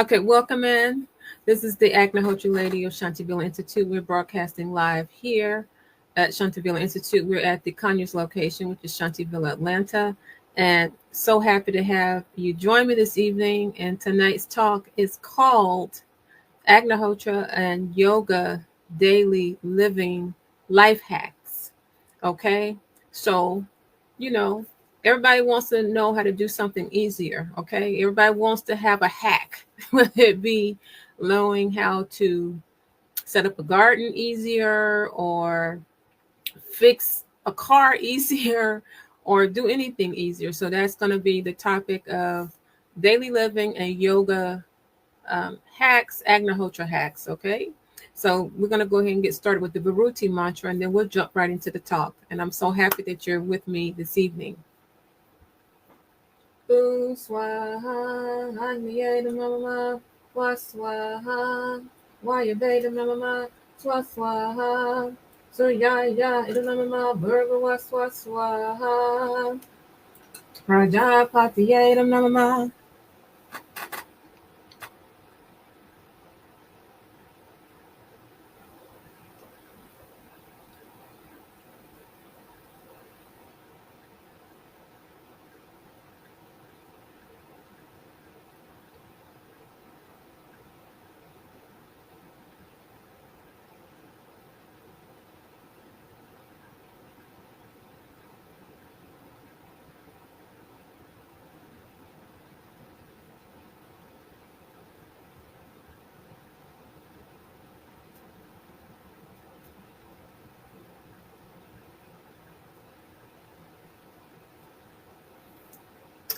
Okay, welcome in. This is the Agnihotra Lady of Shanti Institute. We're broadcasting live here at Shanti Institute. We're at the Conyers location, which is Shantiville, Atlanta. And so happy to have you join me this evening. And tonight's talk is called Agnihotra and Yoga Daily Living Life Hacks. Okay, so you know, everybody wants to know how to do something easier. Okay, everybody wants to have a hack, whether it be knowing how to set up a garden easier or fix a car easier or do anything easier. So that's going to be the topic of daily living and yoga hacks, Agnihotra hacks. Okay. So we're going to go ahead and get started with the Viruti mantra, and then we'll jump right into the talk. And I'm so happy that you're with me this evening. Boom swaha, Agnihotra mama, swaha, Ayurveda mama, swaha, Suryaya idamama, Burga swaha, Prajapati mama.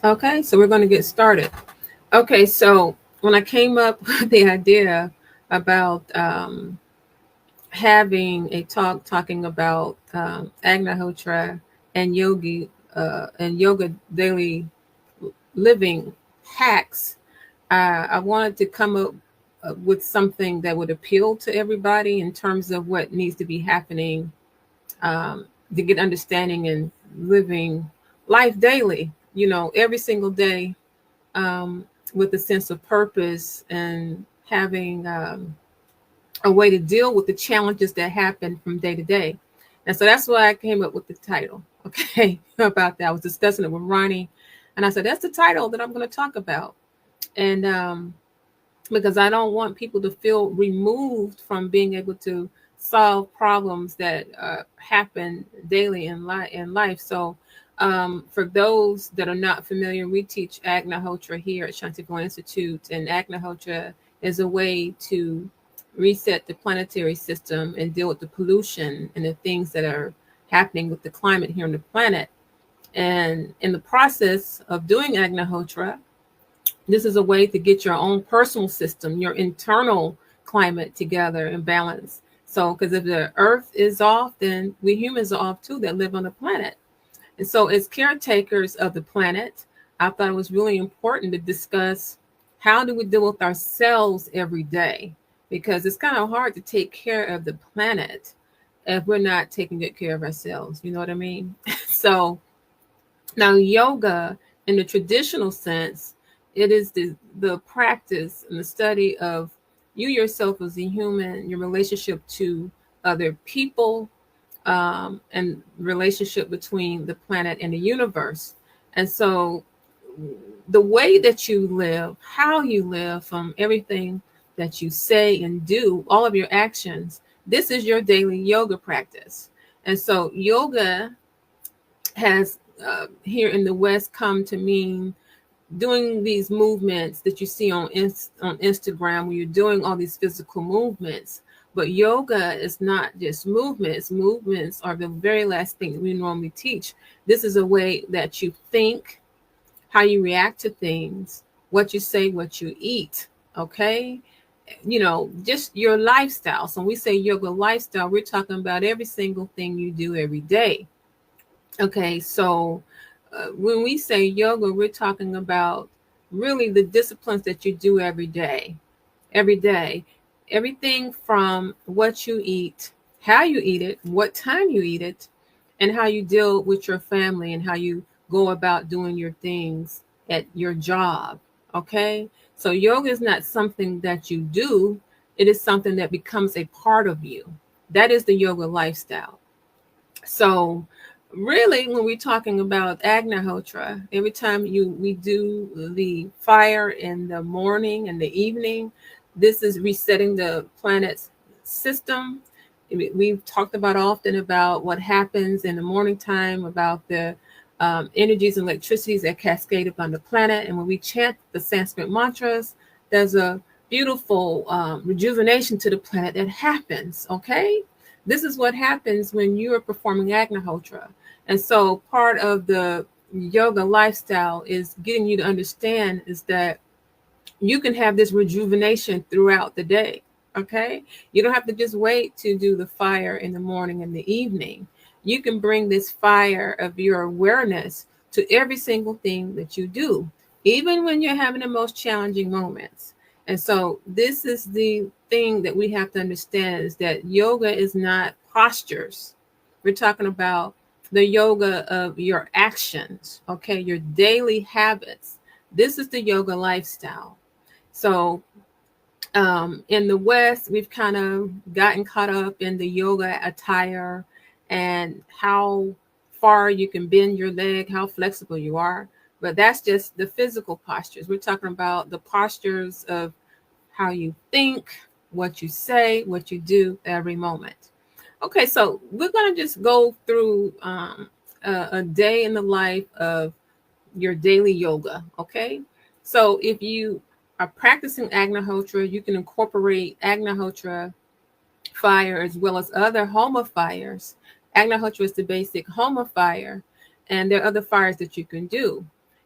Okay, so we're going to get started. Okay, so when I came up with the idea about having a talk talking about Agnihotra and yoga daily living hacks, I wanted to come up with something that would appeal to everybody in terms of what needs to be happening to get understanding and living life daily, every single day, with a sense of purpose and having a way to deal with the challenges that happen from day to day. And so that's why I came up with the title. Okay, about that. I was discussing it with Ronnie, and I said, that's the title that I'm going to talk about. And because I don't want people to feel removed from being able to solve problems that happen daily in life. So for those that are not familiar, we teach Agnihotra here at Shanti Institute, and Agnihotra is a way to reset the planetary system and deal with the pollution and the things that are happening with the climate here on the planet. And in the process of doing Agnihotra, this is a way to get your own personal system, your internal climate together and balance. So, because if the earth is off, then we humans are off too that live on the planet. And so, as caretakers of the planet, I thought it was really important to discuss how do we deal with ourselves every day, because it's kind of hard to take care of the planet if we're not taking good care of ourselves. You know what I mean? So now yoga in the traditional sense, it is the practice and the study of you yourself as a human, your relationship to other people, and relationship between the planet and the universe. And so the way that you live, how you live, from everything that you say and do, all of your actions, this is your daily yoga practice. And so yoga has here in the West come to mean doing these movements that you see on Instagram, where you're doing all these physical movements. But yoga is not just movements. Movements are the very last thing that we normally teach. This is a way that you think, how you react to things, what you say, what you eat. Okay, just your lifestyle. So when we say yoga lifestyle, we're talking about every single thing you do every day. Okay, so when we say yoga, we're talking about really the disciplines that you do every day. Every day, everything from what you eat, how you eat it, what time you eat it, and how you deal with your family and how you go about doing your things at your job. Okay, So yoga is not something that you do. It is something that becomes a part of you. That is the yoga lifestyle. So really, when we're talking about Agnihotra, every time we do the fire in the morning and the evening, this is resetting the planet's system. We've talked about often about what happens in the morning time, about the energies and electricities that cascade upon the planet. And when we chant the Sanskrit mantras, there's a beautiful rejuvenation to the planet that happens, okay? This is what happens when you are performing Agnihotra. And so part of the yoga lifestyle is getting you to understand is that you can have this rejuvenation throughout the day. Okay. You don't have to just wait to do the fire in the morning and the evening. You can bring this fire of your awareness to every single thing that you do, even when you're having the most challenging moments. And so this is the thing that we have to understand is that yoga is not postures. We're talking about the yoga of your actions, okay, your daily habits. This is the yoga lifestyle. So in the West, we've kind of gotten caught up in the yoga attire and how far you can bend your leg, how flexible you are. But that's just the physical postures. We're talking about the postures of how you think, what you say, what you do every moment. Okay, so we're going to just go through a day in the life of your daily yoga. Okay, so if you are practicing Agnihotra, you can incorporate Agnihotra fire as well as other Homa fires. Agnihotra is the basic Homa fire, and there are other fires that you can do.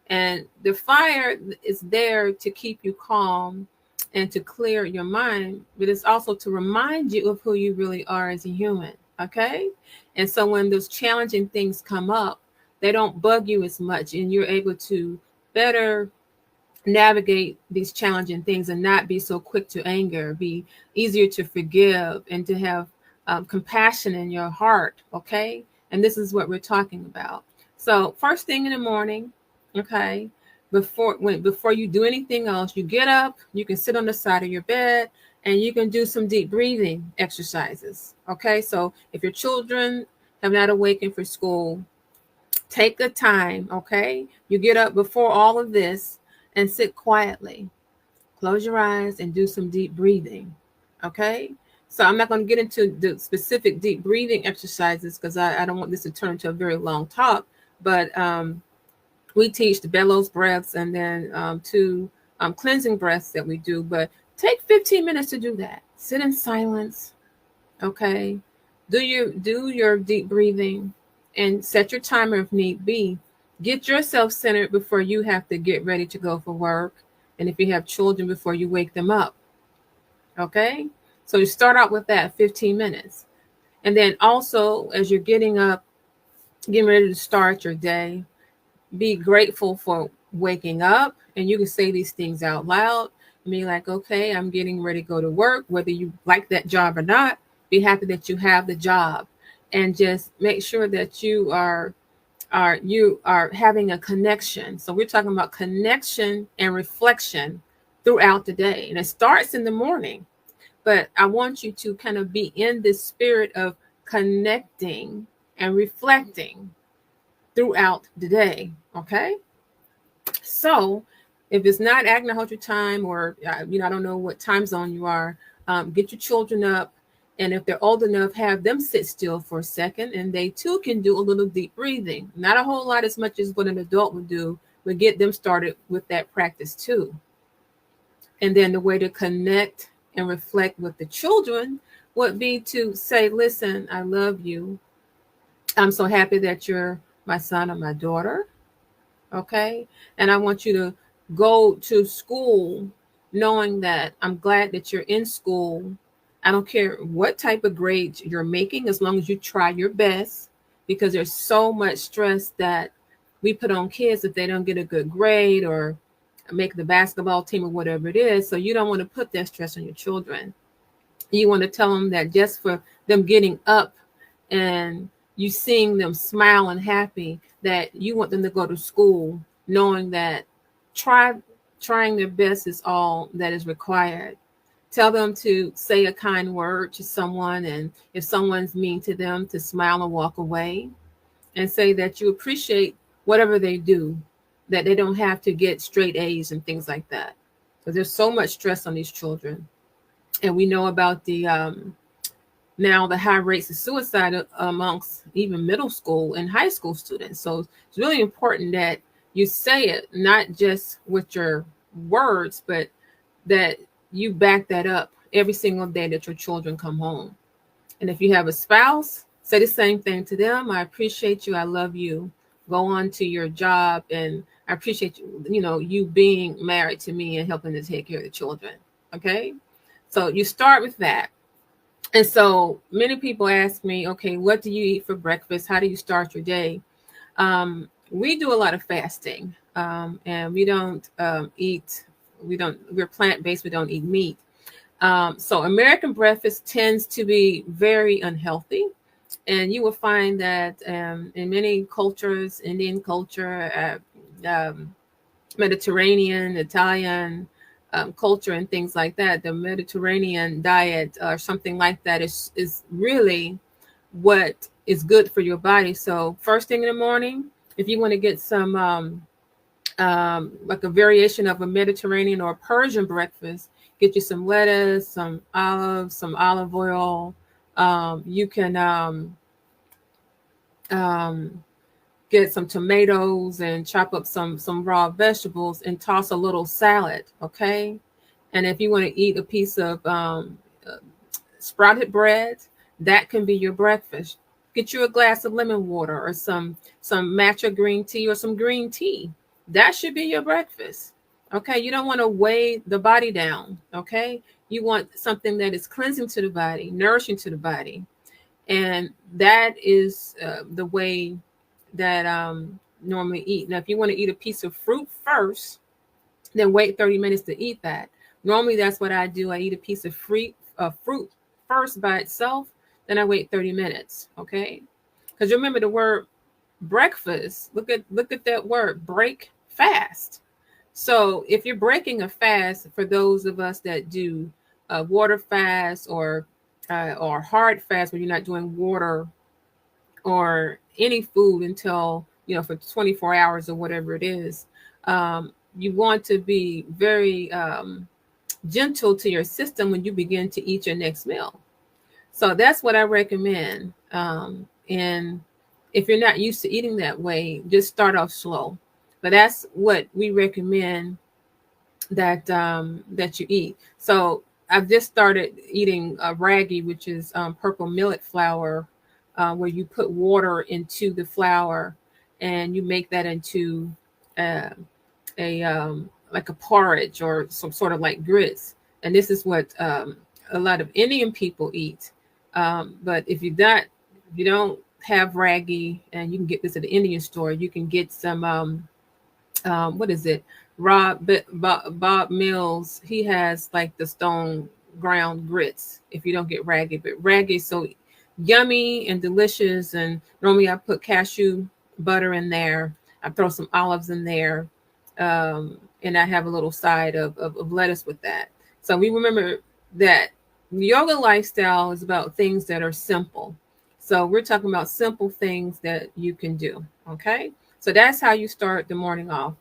And the fire is there to keep you calm and to clear your mind, but it's also to remind you of who you really are as a human. Okay, and so when those challenging things come up, they don't bug you as much, and you're able to better navigate these challenging things and not be so quick to anger, be easier to forgive, and to have compassion in your heart. Okay, and this is what we're talking about. So first thing in the morning, okay, before you do anything else, you get up, you can sit on the side of your bed, and you can do some deep breathing exercises. Okay, so if your children have not awakened for school, take the time. Okay, you get up before all of this and sit quietly. Close your eyes and do some deep breathing. Okay, so I'm not going to get into the specific deep breathing exercises because I don't want this to turn into a very long talk, but we teach the bellows breaths and then two cleansing breaths that we do. But take 15 minutes to do that. Sit in silence. Okay, do your deep breathing and set your timer if need be. Get yourself centered before you have to get ready to go for work, and if you have children, before you wake them up. Okay, so you start out with that 15 minutes, and then also as you're getting up, getting ready to start your day, be grateful for waking up, and you can say these things out loud. Be like, okay, I'm getting ready to go to work, whether you like that job or not. Be happy that you have the job, and just make sure that you are having a connection. So we're talking about connection and reflection throughout the day, and it starts in the morning. But I want you to kind of be in this spirit of connecting and reflecting throughout the day. Okay, so if it's not Agnihotra time, or I don't know what time zone you are, get your children up, and if they're old enough, have them sit still for a second, and they too can do a little deep breathing. Not a whole lot as much as what an adult would do, but get them started with that practice too. And then the way to connect and reflect with the children would be to say, listen, I love you. I'm so happy that you're my son or my daughter. Okay, and I want you to go to school knowing that I'm glad that you're in school. I don't care what type of grades you're making, as long as you try your best, because there's so much stress that we put on kids if they don't get a good grade or make the basketball team or whatever it is. So you don't want to put that stress on your children. You want to tell them that just for them getting up and you seeing them smile and happy, that you want them to go to school knowing that try trying their best is all that is required. Tell them to say a kind word to someone, and if someone's mean to them, to smile and walk away, and say that you appreciate whatever they do, that they don't have to get straight A's and things like that. Because there's so much stress on these children. And we know about the now the high rates of suicide amongst even middle school and high school students. So it's really important that you say it, not just with your words, but that you back that up every single day that your children come home. And if you have a spouse, say the same thing to them. I appreciate you. I love you. Go on to your job. And I appreciate you, you being married to me and helping to take care of the children. Okay. So you start with that. And so many people ask me, okay, what do you eat for breakfast? How do you start your day? We do a lot of fasting, and we don't we're plant-based. We don't eat meat. So American breakfast tends to be very unhealthy. And you will find that in many cultures, Indian culture, Mediterranean, Italian culture, and things like that, the Mediterranean diet or something like that is really what is good for your body. So first thing in the morning, if you want to get some like a variation of a Mediterranean or Persian breakfast, get you some lettuce, some olives, some olive oil. You can get some tomatoes and chop up some raw vegetables and toss a little salad, okay? And if you want to eat a piece of sprouted bread, that can be your breakfast. Get you a glass of lemon water or some matcha green tea or some green tea. That should be your breakfast, okay? You don't want to weigh the body down, okay? You want something that is cleansing to the body, nourishing to the body. And that is the way that normally eat. Now, if you want to eat a piece of fruit first, then wait 30 minutes to eat that. Normally, that's what I do. I eat a piece of fruit first by itself, then I wait 30 minutes, okay? Because remember the word breakfast, look at that word, break fast. So if you're breaking a fast, for those of us that do water fast or hard fast, where you're not doing water or any food until, for 24 hours or whatever it is, you want to be very gentle to your system when you begin to eat your next meal. So that's what I recommend. And if you're not used to eating that way, just start off slow. But that's what we recommend that you eat. So I've just started eating ragi, which is purple millet flour, where you put water into the flour and you make that into like a porridge or some sort of like grits. And this is what a lot of Indian people eat. But if you don't have ragi, and you can get this at the Indian store, you can get some what is it? Bob Mills, he has like the stone ground grits if you don't get ragi. But ragi is so yummy and delicious, and normally I put cashew butter in there. I throw some olives in there, and I have a little side of lettuce with that. So we remember that yoga lifestyle is about things that are simple. So we're talking about simple things that you can do, okay? So that's how you start the morning off.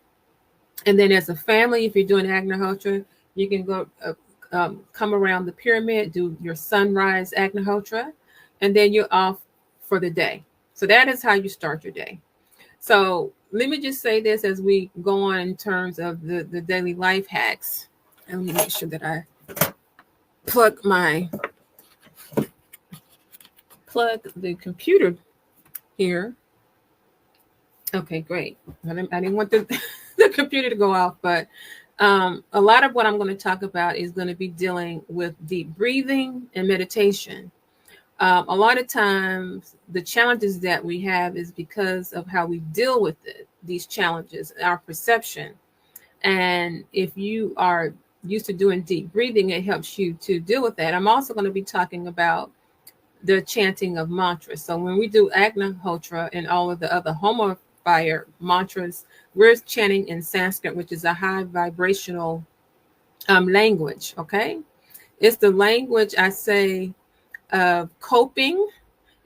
And then as a family, if you're doing Agnihotra, you can go come around the pyramid, do your sunrise Agnihotra, and then you're off for the day. So that is how you start your day. So let me just say this as we go on in terms of the daily life hacks. And let me make sure that I plug the computer here. Okay, great. I didn't want the computer to go off, but a lot of what I'm going to talk about is going to be dealing with deep breathing and meditation. A lot of times the challenges that we have is because of how we deal with these challenges, our perception. And if you are used to doing deep breathing, it helps you to deal with that. I'm also going to be talking about the chanting of mantras. So when we do Agnihotra and all of the other fire mantras. We're chanting in Sanskrit, which is a high vibrational language. Okay, it's the language, I say, of coping.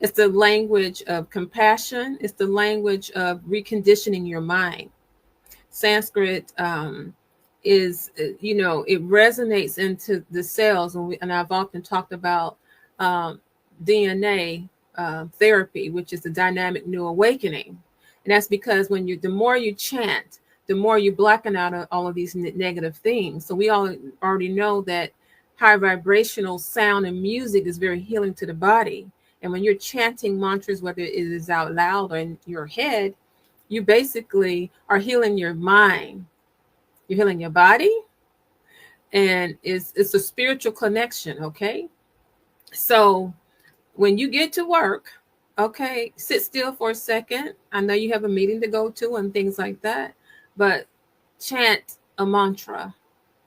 It's the language of compassion. It's the language of reconditioning your mind. Sanskrit is, it resonates into the cells. And I've often talked about DNA therapy, which is the dynamic new awakening. And that's because the more you chant, the more you blacken out all of these negative things. So we all already know that high vibrational sound and music is very healing to the body. And when you're chanting mantras, whether it is out loud or in your head, you basically are healing your mind. You're healing your body, and it's a spiritual connection. Okay, so when you get to work, okay, sit still for a second. I know you have a meeting to go to and things like that, but chant a mantra,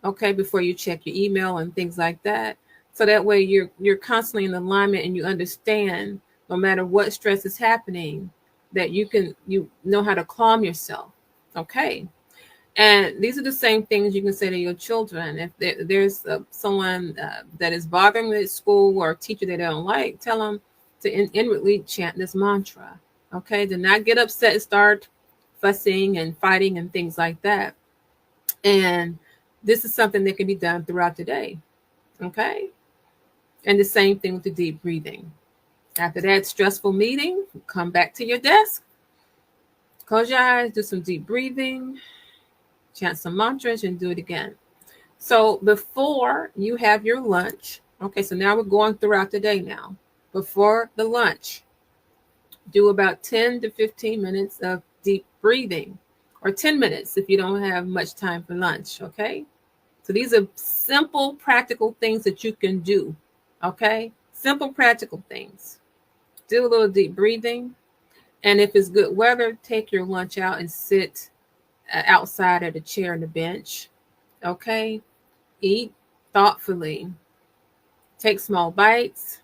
okay, before you check your email and things like that. So that way you're constantly in alignment, and you understand no matter what stress is happening, that you know how to calm yourself. Okay. And these are the same things you can say to your children. If there's someone that is bothering them at school, or a teacher that they don't like, tell them to inwardly chant this mantra. Okay. Do not get upset and start fussing and fighting and things like that. And this is something that can be done throughout the day. Okay. And the same thing with the deep breathing. After that stressful meeting, come back to your desk, close your eyes, do some deep breathing, chant some mantras, and do it again. So before you have your lunch, okay, so now we're going throughout the day now. Before the lunch, do about 10 to 15 minutes of deep breathing, or 10 minutes if you don't have much time for lunch, okay? So these are simple, practical things that you can do, okay? Simple, practical things. Do a little deep breathing. And if it's good weather, take your lunch out and sit outside at a chair and a bench, okay? Eat thoughtfully. Take small bites.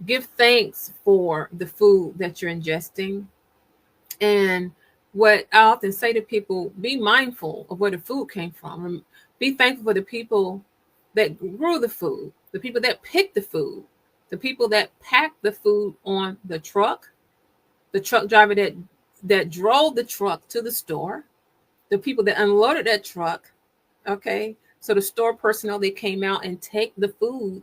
Give thanks for the food that you're ingesting. And what I often say to people, be mindful of where the food came from. Be thankful for the people that grew the food, the people that picked the food, the people that packed the food on the truck driver that drove the truck to the store, the people that unloaded that truck. Okay. So the store personnel, they came out and take the food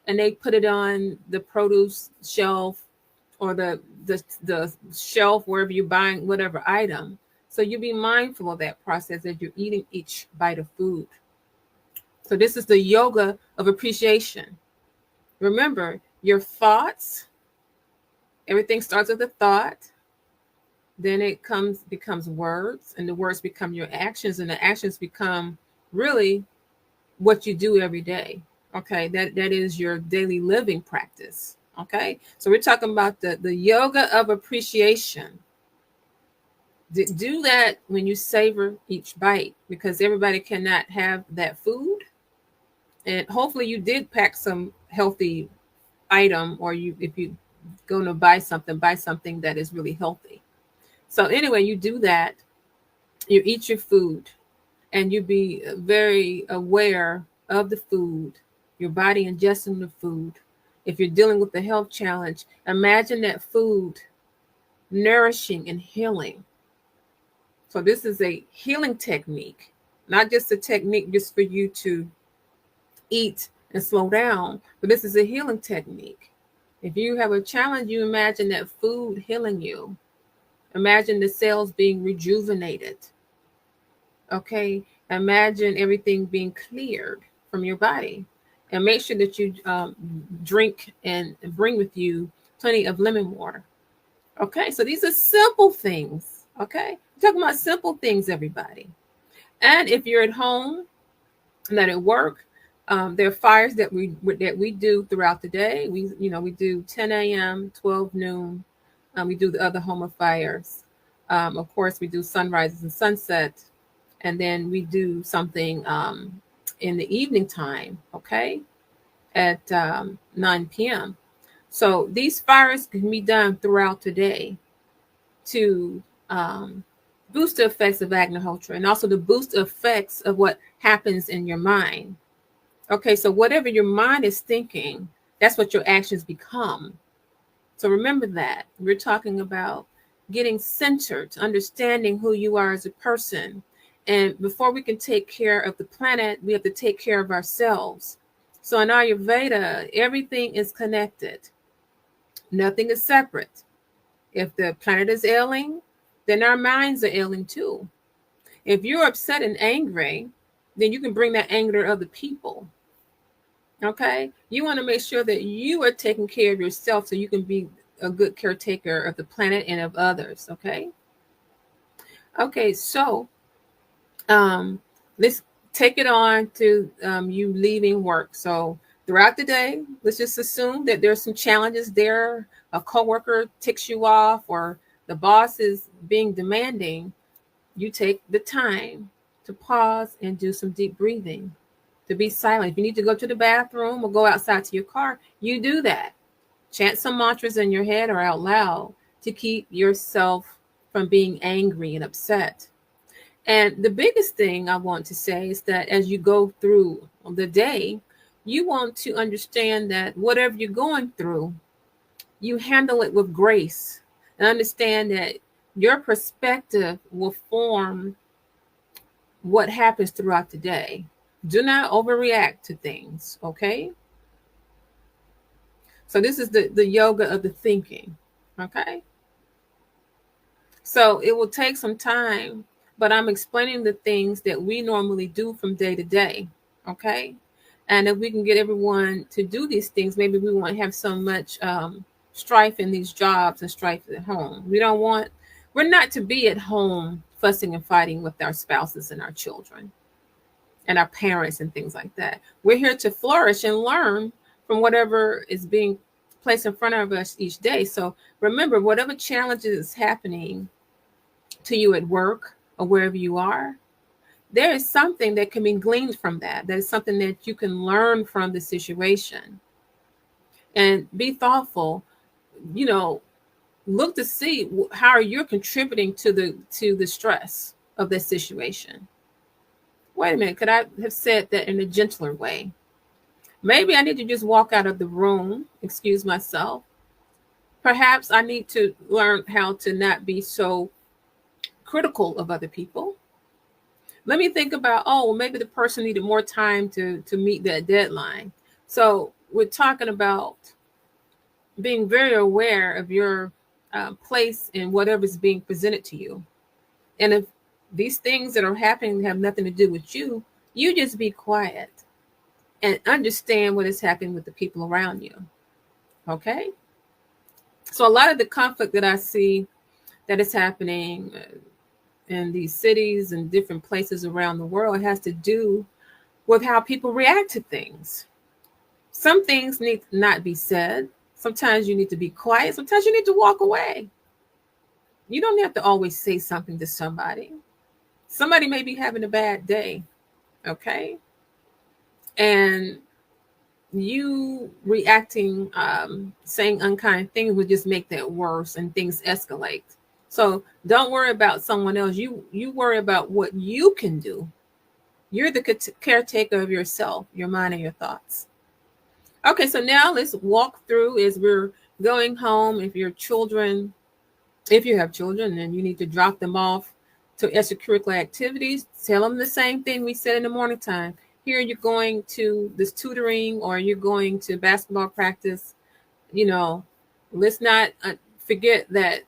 and they put it on the produce shelf, or the shelf wherever you're buying whatever item. So you be mindful of that process as you're eating each bite of food. So this is the yoga of appreciation. Remember, your thoughts, everything starts with a thought. Then it becomes words, and the words become your actions, and the actions become really what you do every day. Okay, that is your daily living practice. Okay, so we're talking about the yoga of appreciation. Do that when you savor each bite, because everybody cannot have that food. And hopefully you did pack some healthy item, or if you going to buy something that is really healthy. So anyway, you do that, you eat your food, and you be very aware of the food, your body ingesting the food. If you're dealing with a health challenge, imagine that food nourishing and healing. So this is a healing technique, not just a technique just for you to eat and slow down, but this is a healing technique. If you have a challenge, you imagine that food healing you. Imagine the cells being rejuvenated. Okay. Imagine everything being cleared from your body. And make sure that you drink and bring with you plenty of lemon water. Okay. So these are simple things. Okay. We're talking about simple things, everybody. And if you're at home, not at work, there are fires that we do throughout the day. We do 10 a.m., 12 noon. We do the other home of fires. Of course, we do sunrises and sunsets, and then we do something in the evening time, okay, at 9 p.m. So these fires can be done throughout the day to booster effects of Agnihotra, and also the booster effects of what happens in your mind. Okay, so whatever your mind is thinking, that's what your actions become. So remember that. We're talking about getting centered, understanding who you are as a person. And before we can take care of the planet, we have to take care of ourselves. So in Ayurveda, everything is connected. Nothing is separate. If the planet is ailing, then our minds are ailing too. If you're upset and angry, then you can bring that anger to other people. Okay? You want to make sure that you are taking care of yourself so you can be a good caretaker of the planet and of others. Okay? Okay, so let's take it on to you leaving work. So throughout the day, let's just assume that there's some challenges there. A coworker ticks you off, or the boss is being demanding. You take the time to pause and do some deep breathing, to be silent. If you need to go to the bathroom or go outside to your car, you do that. Chant some mantras in your head or out loud to keep yourself from being angry and upset. And the biggest thing I want to say is that as you go through the day, you want to understand that whatever you're going through, you handle it with grace, and understand that your perspective will form what happens throughout the day. Do not overreact to things, okay? So this is the yoga of the thinking, okay? So it will take some time, but I'm explaining the things that we normally do from day to day, okay? And if we can get everyone to do these things, maybe we won't have so much strife in these jobs and strife at home. We're not to be at home fussing and fighting with our spouses and our children and our parents and things like that. We're here to flourish and learn from whatever is being placed in front of us each day. So remember, whatever challenge is happening to you at work or wherever you are, there is something that can be gleaned from that. That is something that you can learn from the situation. And be thoughtful, look to see how you're contributing to the stress of this situation. Wait a minute, could I have said that in a gentler way? Maybe I need to just walk out of the room, excuse myself. Perhaps I need to learn how to not be so critical of other people. Let me think about, maybe the person needed more time to meet that deadline. So we're talking about being very aware of your place in whatever's being presented to you. And if these things that are happening have nothing to do with you, you just be quiet and understand what is happening with the people around you. Okay? So a lot of the conflict that I see that is happening in these cities and different places around the world has to do with how people react to things. Some things need to not be said. Sometimes you need to be quiet. Sometimes you need to walk away. You don't have to always say something to somebody. Somebody may be having a bad day, okay? And you reacting, saying unkind things would just make that worse and things escalate. So don't worry about someone else. You worry about what you can do. You're the caretaker of yourself, your mind, and your thoughts. Okay, so now let's walk through as we're going home. If you have children, then you need to drop them off to extracurricular activities. Tell them the same thing we said in the morning time. Here you're going to this tutoring or you're going to basketball practice. Let's not forget that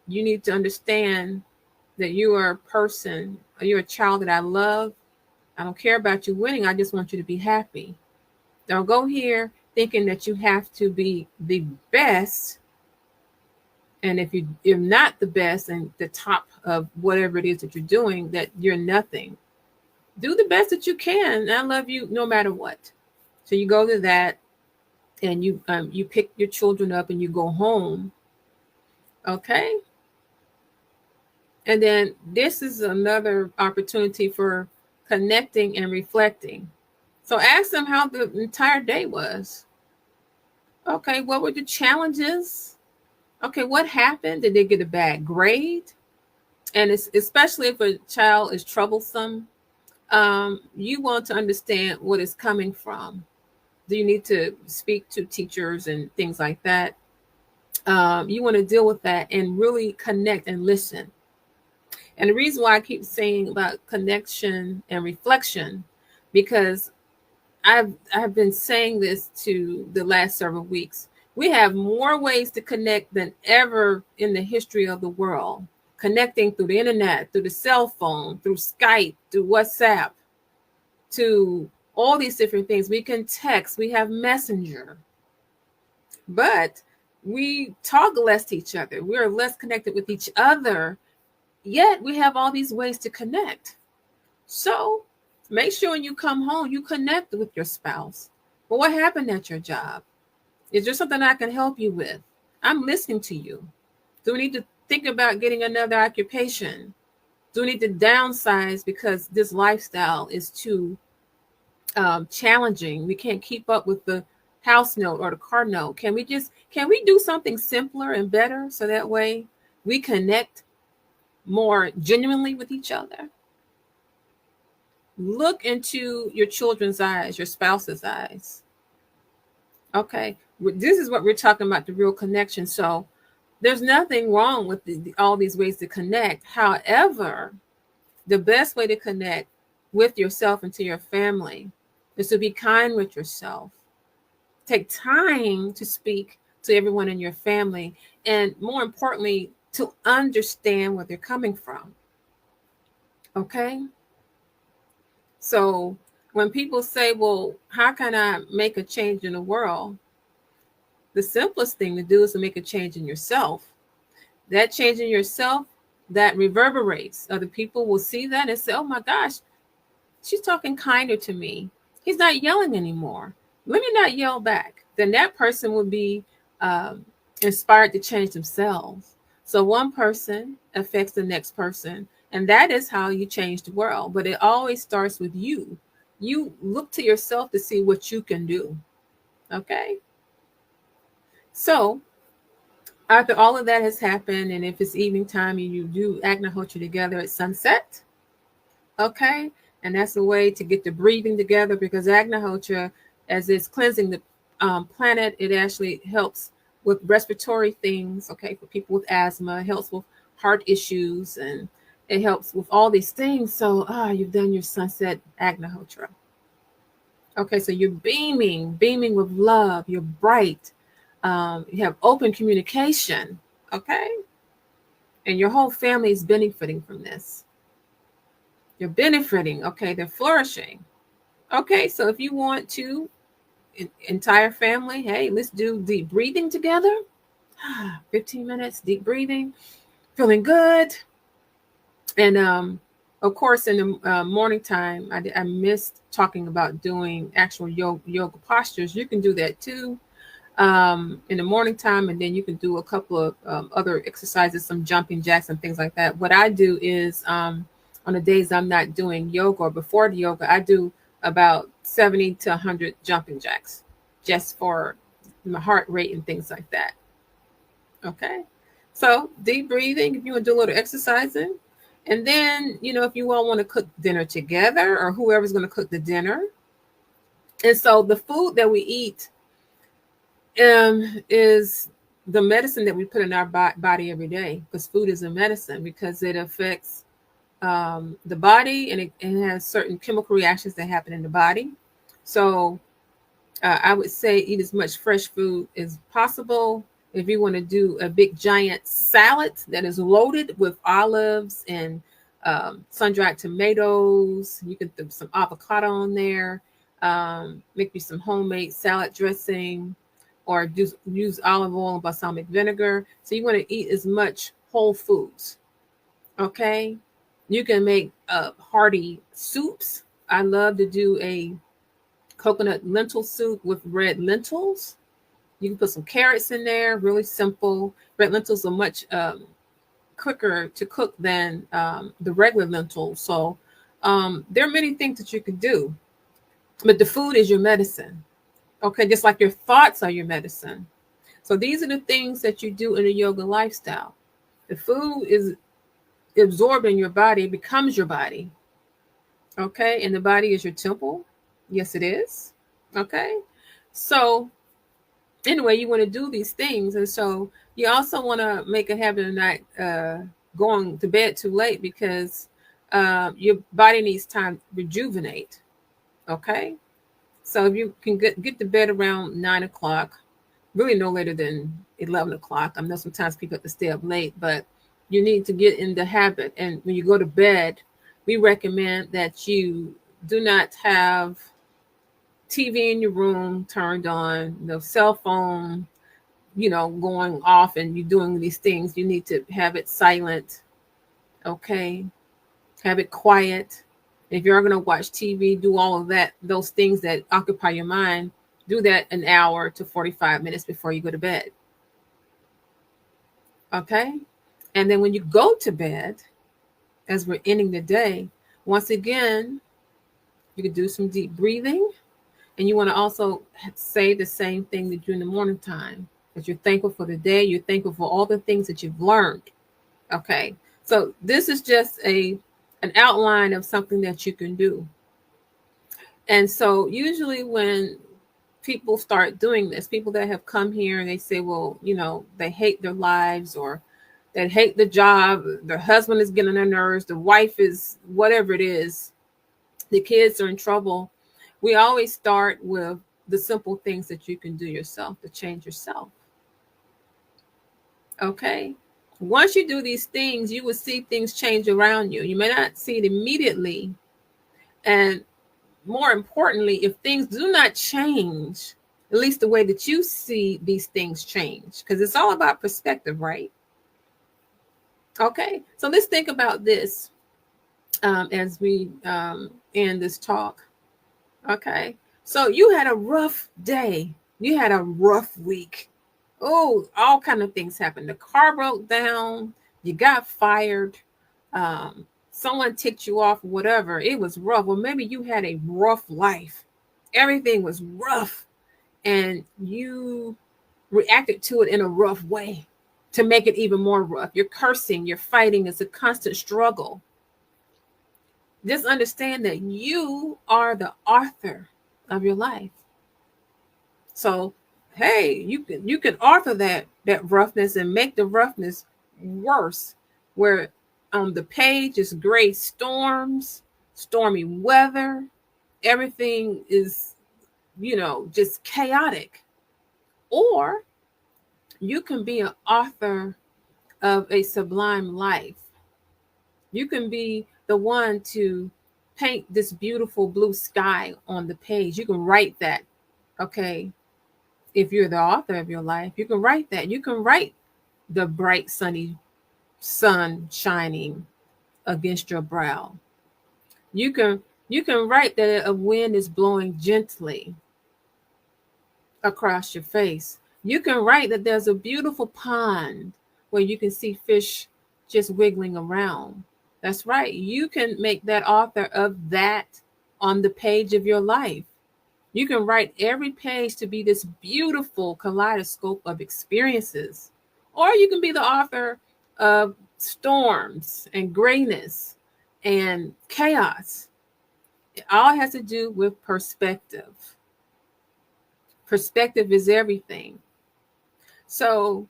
you need to understand that you are a person, or you're a child that I love. I don't care about you winning. I just want you to be happy. Don't go here thinking that you have to be the best. And if you're not the best and the top of whatever it is that you're doing, that you're nothing. Do the best that you can. And I love you no matter what. So you go to that and you pick your children up and you go home. Okay? And then this is another opportunity for connecting and reflecting. So ask them how the entire day was. Okay, what were the challenges? Okay, what happened? Did they get a bad grade? And it's especially if a child is troublesome, you want to understand what is coming from. Do you need to speak to teachers and things like that? You want to deal with that and really connect and listen. And the reason why I keep saying about connection and reflection, because I've been saying this to the last several weeks. We have more ways to connect than ever in the history of the world. Connecting through the internet, through the cell phone, through Skype, through WhatsApp, to all these different things. We can text, we have Messenger, but we talk less to each other. We are less connected with each other, yet we have all these ways to connect. So make sure when you come home, you connect with your spouse. Well, what happened at your job? Is there something I can help you with? I'm listening to you. Do we need to think about getting another occupation? Do we need to downsize because this lifestyle is too challenging? We can't keep up with the house note or the car note. Can we do something simpler and better so that way we connect more genuinely with each other? Look into your children's eyes, your spouse's eyes. Okay, this is what we're talking about, the real connection. So there's nothing wrong with all these ways to connect. However, the best way to connect with yourself and to your family is to be kind with yourself. Take time to speak to everyone in your family, and more importantly, to understand where they're coming from. Okay? So when people say, well, how can I make a change in the world? The simplest thing to do is to make a change in yourself. That change in yourself, that reverberates. Other people will see that and say, oh my gosh, she's talking kinder to me. He's not yelling anymore. Let me not yell back. Then that person will be inspired to change themselves. So one person affects the next person. And that is how you change the world. But it always starts with you. You look to yourself to see what you can do. Okay? So after all of that has happened, and if it's evening time and you do Agnihotra together at sunset, okay? And that's a way to get the breathing together, because Agnihotra, as it's cleansing the planet, it actually helps with respiratory things, okay, for people with asthma. It helps with heart issues, and it helps with all these things. So, you've done your sunset Agnihotra. Okay, so you're beaming with love. You're bright. You have open communication, okay? And your whole family is benefiting from this. You're benefiting, okay? They're flourishing. Okay, so if you want to, entire family, hey, let's do deep breathing together. 15 minutes, deep breathing, feeling good. And of course, in the morning time, I missed talking about doing actual yoga postures. You can do that too in the morning time, and then you can do a couple of other exercises, some jumping jacks and things like that. What I do is on the days I'm not doing yoga or before the yoga, I do about 70 to 100 jumping jacks just for my heart rate and things like that. Okay, so deep breathing, if you want to do a little exercising, and then if you all want to cook dinner together, or whoever's going to cook the dinner. And so the food that we eat is the medicine that we put in our body every day, because food is a medicine, because it affects the body, and it has certain chemical reactions that happen in the body. So I would say eat as much fresh food as possible. If you want to do a big giant salad that is loaded with olives and sun-dried tomatoes, you can put some avocado on there, make you some homemade salad dressing, or just use olive oil and balsamic vinegar. So you want to eat as much whole foods. Okay, you can make hearty soups. I love to do a coconut lentil soup with red lentils. You can put some carrots in there, really simple. Red lentils are much quicker to cook than the regular lentils. So there are many things that you can do, but the food is your medicine. Okay, just like your thoughts are your medicine. So these are the things that you do in a yoga lifestyle. The food is absorbed in your body, it becomes your body. Okay, and the body is your temple. Yes, it is. Okay, so anyway, you want to do these things, and so you also want to make a habit of not going to bed too late, because your body needs time to rejuvenate. Okay, so if you can get to bed around 9 o'clock, really no later than 11 o'clock. I know sometimes people have to stay up late, but you need to get in the habit. And when you go to bed, we recommend that you do not have TV in your room turned on, no cell phone, going off, and you're doing these things. You need to have it silent. Okay, have it quiet. If you're going to watch TV, do all of that, those things that occupy your mind, do that an hour to 45 minutes before you go to bed. Okay, and then when you go to bed, as we're ending the day, once again, you can do some deep breathing. And you want to also say the same thing that you do in the morning time, that you're thankful for the day. You're thankful for all the things that you've learned. Okay, so this is just an outline of something that you can do. And so usually when people start doing this, people that have come here and they say, well, they hate their lives, or they hate the job, their husband is getting on their nerves, the wife is whatever it is, the kids are in trouble. We always start with the simple things that you can do yourself to change yourself. Okay. Once you do these things, you will see things change around you. You may not see it immediately. And more importantly, if things do not change, at least the way that you see these things change, because it's all about perspective, right? Okay. So let's think about this as we end this talk. Okay. So you had a rough day. You had a rough week. Oh, all kind of things happened. The car broke down. You got fired. Someone ticked you off, whatever. It was rough. Well, maybe you had a rough life. Everything was rough. And you reacted to it in a rough way to make it even more rough. You're cursing. You're fighting. It's a constant struggle. Just understand that you are the author of your life. So, hey, you can author that roughness and make the roughness worse, where on the page is gray storms, stormy weather, everything is, just chaotic. Or you can be an author of a sublime life. You can be the one to paint this beautiful blue sky on the page. You can write that. Okay. If you're the author of your life, you can write that. You can write the bright, sunny sun shining against your brow. You can write that a wind is blowing gently across your face. You can write that there's a beautiful pond where you can see fish just wiggling around. That's right. You can make that author of that on the page of your life. You can write every page to be this beautiful kaleidoscope of experiences. Or you can be the author of storms and grayness and chaos. It all has to do with perspective. Perspective is everything. So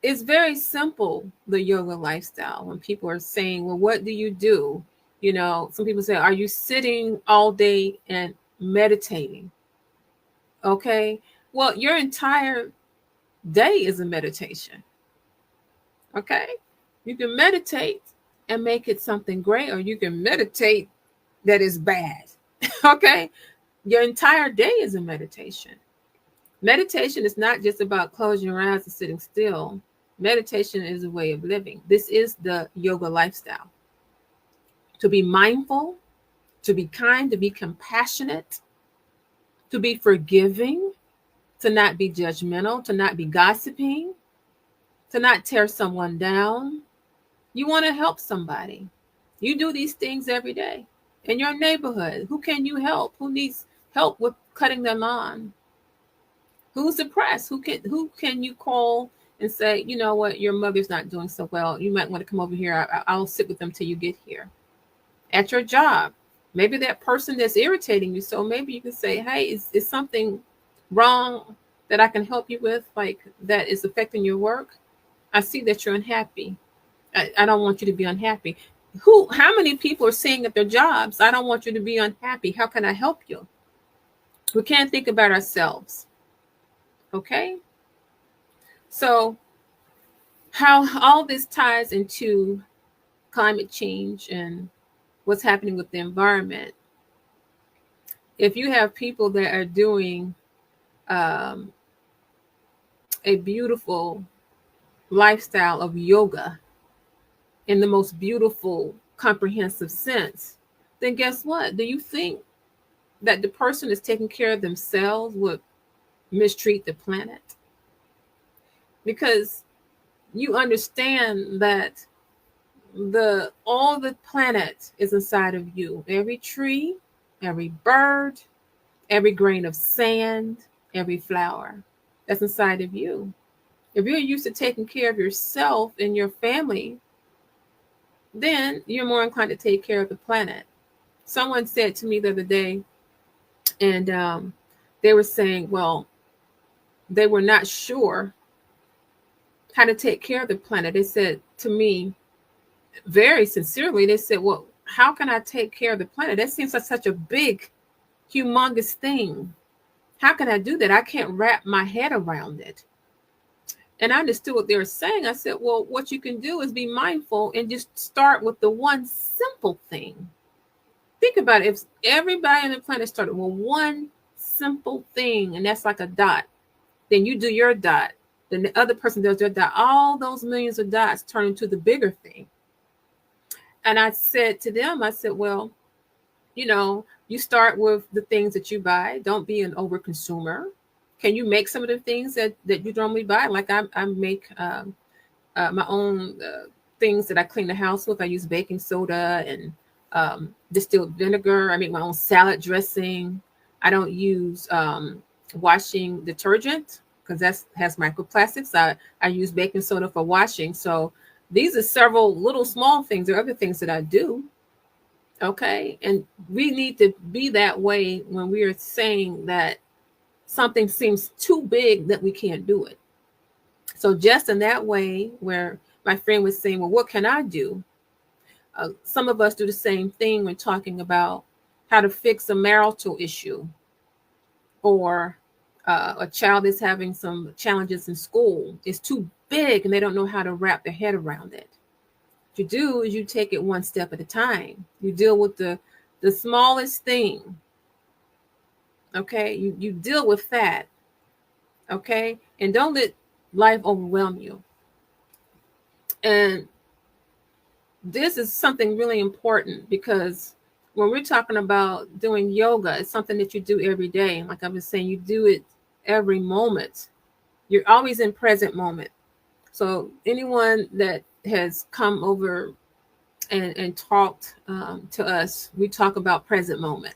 it's very simple, the yoga lifestyle. When people are saying, well, what do you do? Some people say, are you sitting all day and meditating? Okay. Well, your entire day is a meditation. Okay. You can meditate and make it something great, or you can meditate that is bad. Okay. Your entire day is a meditation. Meditation is not just about closing your eyes and sitting still. Meditation is a way of living. This is the yoga lifestyle. To be mindful, to be kind, to be compassionate, to be forgiving, to not be judgmental, to not be gossiping, to not tear someone down. You want to help somebody. You do these things every day. In your neighborhood, who can you help? Who needs help with cutting their lawn? Who's depressed? Who can you call and say, you know what, your mother's not doing so well. You might want to come over here. I'll sit with them till you get here. At your job, maybe that person that's irritating you. So maybe you can say, hey, is something wrong that I can help you with, like that is affecting your work? I see that you're unhappy. I don't want you to be unhappy. How many people are saying at their jobs, I don't want you to be unhappy. How can I help you? We can't think about ourselves. Okay? So how all this ties into climate change and what's happening with the environment. If you have people that are doing a beautiful lifestyle of yoga in the most beautiful, comprehensive sense, then guess what? Do you think that the person is taking care of themselves would mistreat the planet? Because you understand that all the planet is inside of you. Every tree, every bird, every grain of sand, every flower that's inside of you. If you're used to taking care of yourself and your family, then you're more inclined to take care of the planet. Someone said to me the other day, and they were saying, well, they were not sure how to take care of the planet. They said to me very sincerely, they said, well, how can I take care of the planet? That seems like such a big, humongous thing. How can I do that? I can't wrap my head around it. And I understood what they were saying. I said, well, what you can do is be mindful and just start with the one simple thing. Think about it. If everybody on the planet started with one simple thing, and that's like a dot, then you do your dot, then the other person does their dot. All those millions of dots turn into the bigger thing. And I said to them, I said, well, you start with the things that you buy. Don't be an overconsumer. Can you make some of the things that you normally buy? Like I make my own things that I clean the house with. I use baking soda and distilled vinegar. I make my own salad dressing. I don't use washing detergent because that has microplastics. I use baking soda for washing. So these are several little small things. There are other things that I do. Okay. And we need to be that way when we are saying that something seems too big that we can't do it. So just in that way, where my friend was saying, well, what can I do? Some of us do the same thing when talking about how to fix a marital issue, or a child is having some challenges in school. It's too big and they don't know how to wrap their head around it. What you do is you take it one step at a time. You deal with the smallest thing. Okay, you deal with that. Okay, and don't let life overwhelm you. And this is something really important, because when we're talking about doing yoga, it's something that you do every day. Like I was saying, you do it every moment. You're always in present moment. So anyone that has come over and talked to us, we talk about present moment.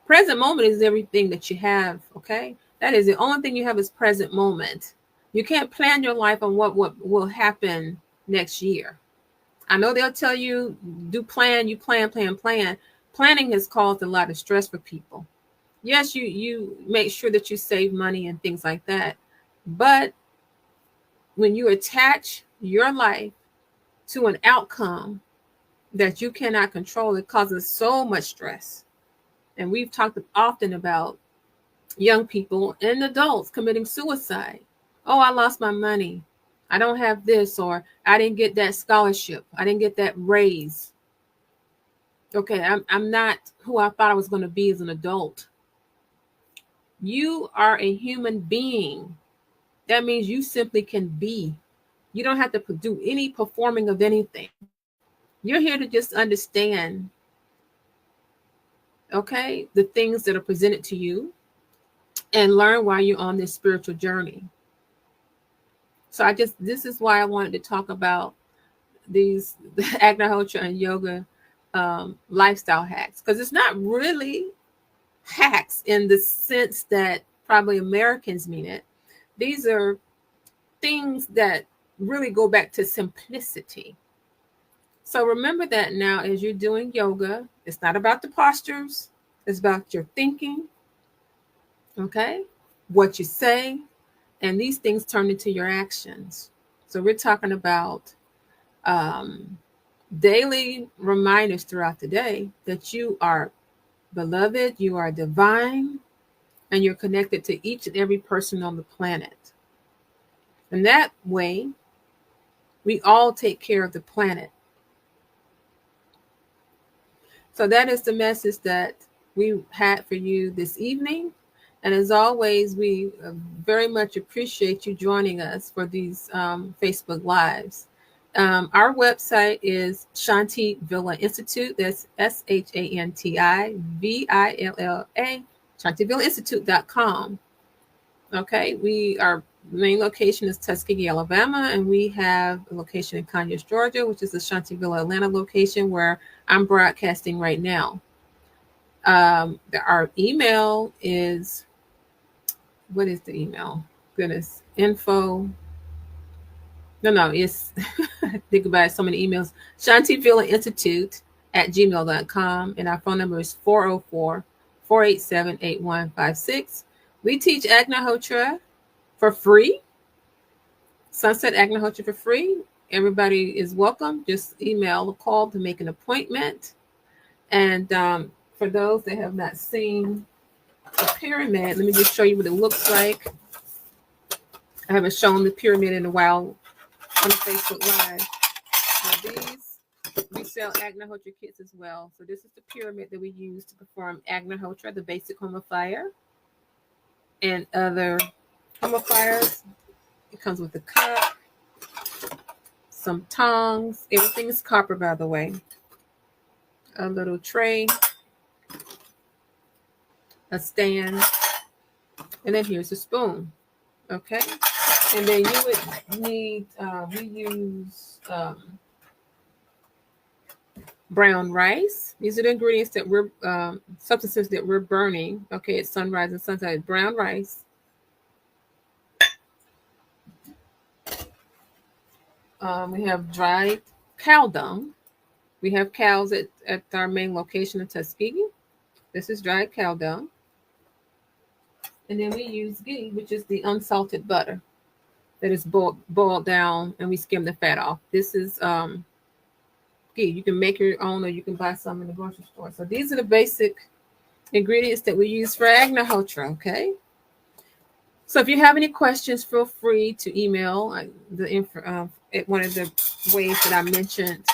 Present moment is everything that you have, okay? That is the only thing you have is present moment. You can't plan your life on what will happen next year. I know they'll tell you, you plan. Planning has caused a lot of stress for people. Yes, you make sure that you save money and things like that. But when you attach your life to an outcome that you cannot control, it causes so much stress. And we've talked often about young people and adults committing suicide. Oh, I lost my money. I don't have this, or I didn't get that scholarship. I didn't get that raise. Okay, I'm not who I thought I was going to be as an adult. You are a human being. That means you simply can be. You don't have to do any performing of anything. You're here to just understand, okay, the things that are presented to you and learn while you're on this spiritual journey. So this is why I wanted to talk about these Agnihotra and yoga lifestyle hacks, because it's not really hacks in the sense that probably Americans mean it. These are things that really go back to simplicity. So remember that now as you're doing yoga, it's not about the postures, it's about your thinking, okay? What you say, and these things turn into your actions. So we're talking about daily reminders throughout the day that you are beloved, you are divine, and you're connected to each and every person on the planet. And that way, we all take care of the planet. So that is the message that we had for you this evening. And as always, we very much appreciate you joining us for these Facebook Lives. Our website is Shanti Villa Institute. That's ShantiVilla, shantivillainstitute.com. Okay, our main location is Tuskegee, Alabama, and we have a location in Conyers, Georgia, which is the Shanti Villa Atlanta location where I'm broadcasting right now. Our email is, what is the email? Goodness, info. No, it's, think about it, so many emails. shantivillainstitute@gmail.com, and our phone number is 404-487-8156. We teach Agnihotra for free. Sunset Agnihotra for free. Everybody is welcome. Just email or call to make an appointment. And for those that have not seen the pyramid, let me just show you what it looks like. I haven't shown the pyramid in a while on Facebook Live. Now these, we sell Agnihotra kits as well. So this is the pyramid that we use to perform Agnihotra, the basic home of fire, and other home of fires. It comes with a cup, some tongs. Everything is copper, by the way. A little tray, a stand, and then here's a spoon. Okay, and then you would need, we use brown rice. These are the ingredients that we're, substances that we're burning. Okay, it's sunrise and sunset. Brown rice. We have dried cow dung. We have cows at our main location in Tuskegee. This is dried cow dung. And then we use ghee, which is the unsalted butter that is boiled down, and we skim the fat off. This is ghee. You can make your own, or you can buy some in the grocery store. So these are the basic ingredients that we use for Agnihotra, okay? So if you have any questions, feel free to email the info at one of the ways that I mentioned.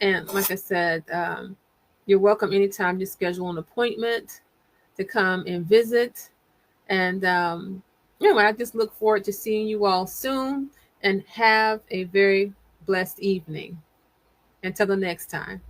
And like I said, you're welcome anytime to schedule an appointment to come and visit. And anyway, I just look forward to seeing you all soon, and have a very blessed evening. Until the next time.